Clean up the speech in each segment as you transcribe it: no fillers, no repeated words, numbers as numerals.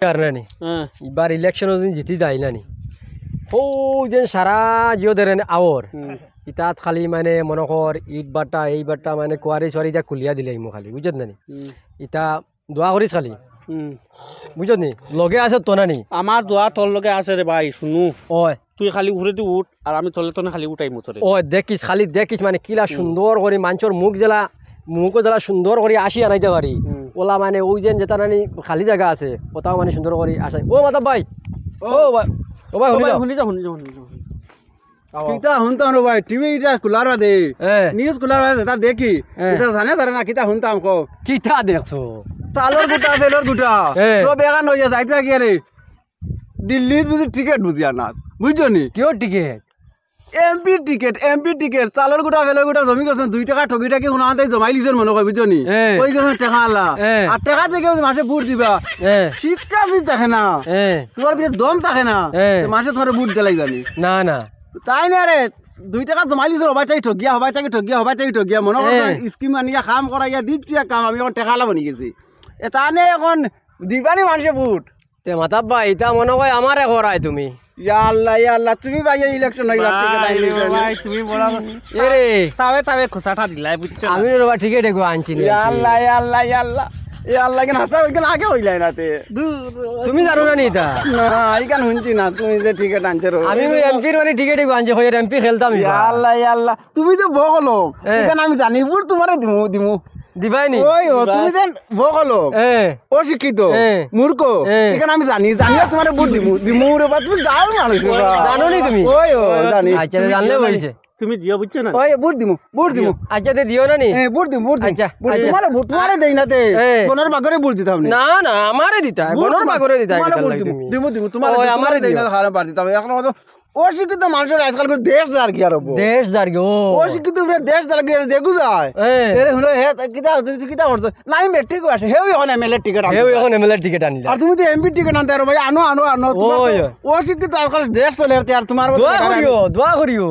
কারণে এবার ইলেকশন জিতি যাই নানি ও যে সারা জিও দেন আওর ইতাত খালি মানে মনে কর ইট বাটা এই বাটা মানে কুয়ারি চুয়ারি যা খুলিয়া দিলে ইমো খালি বুঝত নানি ইতা দোয়া করিস খালি বুঝত নি লগে আছে তো নানি আমার দোয়া তোর লগে আছে রে ভাই শুনু ওই তুই খালি উঠে দি উঠ আর আমি তলে তলে খালি উঠাই মতরে ও দেখিস খালি দেখিস মানে কিলা সুন্দর করে মানুষের মুখ জেলা সুন্দর করে আসি আনাইতে পারি ওলা মানে ওই যে যেটা নানি খালি জায়গা আছে ওটাও মানে সুন্দর করে আসে ও মাতা ভাই ও ভাই ও ভাই শুনি যা কিতা শুনতাম রে ভাই টিভি এটা কুলার দে নিউজ কুলার দে তা দেখি এটা জানে ধরে না কিতা শুনতাম কো কিতা দেখছো তালর গুটা ফেলর গুটা তো বেগান হয়ে যাইতা কি রে দিল্লি বুঝি টিকেট বুঝিয়া না বুঝছো নি কিও টিকেট এমপি টিকেট তালর গুটা ফেলর গুটা জমি গেছেন 2 টাকা ঠকি টাকি শুনাতে জমাই লিছেন মনে কয় বুঝছো নি ওই গেছেন টাকা আলা আর টাকা থেকে মাসে বুট দিবা শিক্ষা যদি থাকে না তোমার ভিতরে দম থাকে না মাসে তোমার বুট দিলাই জানি না না তাই না রে 2 টাকা জমাই লিছো হবাই তাই ঠগিয়া মনে কর স্কিম আনিয়া কাম করাইয়া দিচ্ছিয়া কাম আমি এখন টাকা বনি গেছি এটা নে এখন দিবানি মানুষে বুট তে মাতা ভাই এটা মনে হয় আমারে করাই তুমি ইয়া আল্লাহ তুমি ভাই ইলেকশন হইলা টিকেট আইলি ভাই তুমি বড় এরে তাবে খোসাটা দিলাই বুঝছো আমি রবা টিকেট এগো আনছি নি আল্লাহ কেন হাসা ওইখানে আগে হইলাই না তে তুমি জানো না নি এটা না এইখান শুনছি না তুমি যে টিকেট আনছো আমি এমপির মানে টিকেট এগো আনছি হইর এমপি খেলতাম আল্লাহ তুমি যে বকলো এখানে আমি জানি বুট তোমারে দিমু দিবাই নি ওই তুমি যেন বকলো অশিক্ষিত মূর্খ এখানে আমি জানি তোমারে বুট দিমু রে বা তুমি গাঁও মানুষ জানো নি তুমি ওই জানি আচ্ছা জানলে হইছে তুমি দিও বুঝছো না ওই বুট দিমু আচ্ছা তে দিও না নি বুট দিমু আচ্ছা তোমারে দেই না তে কোনর বাগরে বুট দিতাম না না আমারে দিতা কোনর বাগরে দিতা দিমু তোমারে আমারে দেই না খারাপ পার দিতাম এখন অশিক্ষিত মানুষের আজকাল দেশ যার কি আর দেশ যার গো অশিক্ষিত দেশ যার কি দেখু যায় এরে হলো হে কিতা করতে নাই মেট্রিক আসে হেও এখন এমএলএ টিকেট আনতে হেও এখন এমএলএ টিকেট আনিলা আর তুমি তো এমপি টিকেট আনতে আর ভাই আনো অশিক্ষিত আজকাল দেশ চলে আর তোমার দোয়া করিও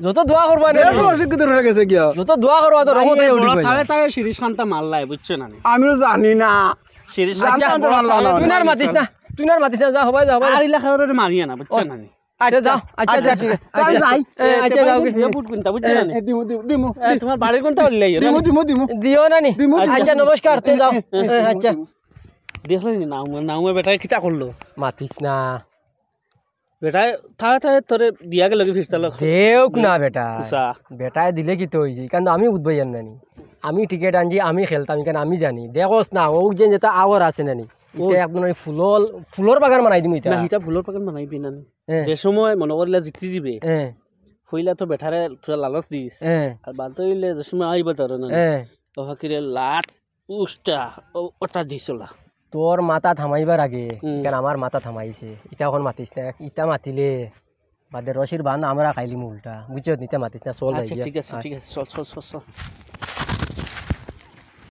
যত দোয়া করবা না অশিক্ষিত রয়ে গেছে কি যত দোয়া করবা তো রহমত হয়ে উঠবে তাবে শিরিষ খানটা মারলাই বুঝছো না আমিও জানি না শিরিষ তুই না মাতিস না যা হবাই আর ইলা খাওয়ারে মারিয়া না বুঝছো না আচ্ছা যাও আচ্ছা যাও বুট কিনতা বুঝছো না দিমু তোমার বাড়ির কোনটা হইলাই দিমু দিও না নি আচ্ছা নমস্কার তে যাও আচ্ছা দেখলে নি নাও বেটা কিতা করলো মাতিস না বেটা থাড়া তোরে দিয়া গেল কি ফিরছাল দেউক না বেটায় দিলে কি তো হইছে কারণ আমি উঠবাইয়ান নানি আমি টিকেট আনছি আমি খেলতাম কারণ আমি জানি দেখোস না ও যে যেটা আওয়ার আছে নানি এটা একদম ফুলর বাগান বানাই দিম এটা ফুলর বাগান বানাইবি না যে সময় মনে করলে জিতি যাবে হইলা তো বেঠারে তোরা লালচ দিস আর বাদ হইলে যে সময় আইবা তোর না ওহাকিরে লাট উষ্টা ওটা দিছলা তোর মাথা থামাইবার আগে কারণ আমার মাথা থামাইছে ইটা এখন মাতিস না ইটা মাতিলে বাদে রশির বান আমরা খাইলিম উল্টা বুঝছো নিতে মাতিস না চল ঠিক আছে চল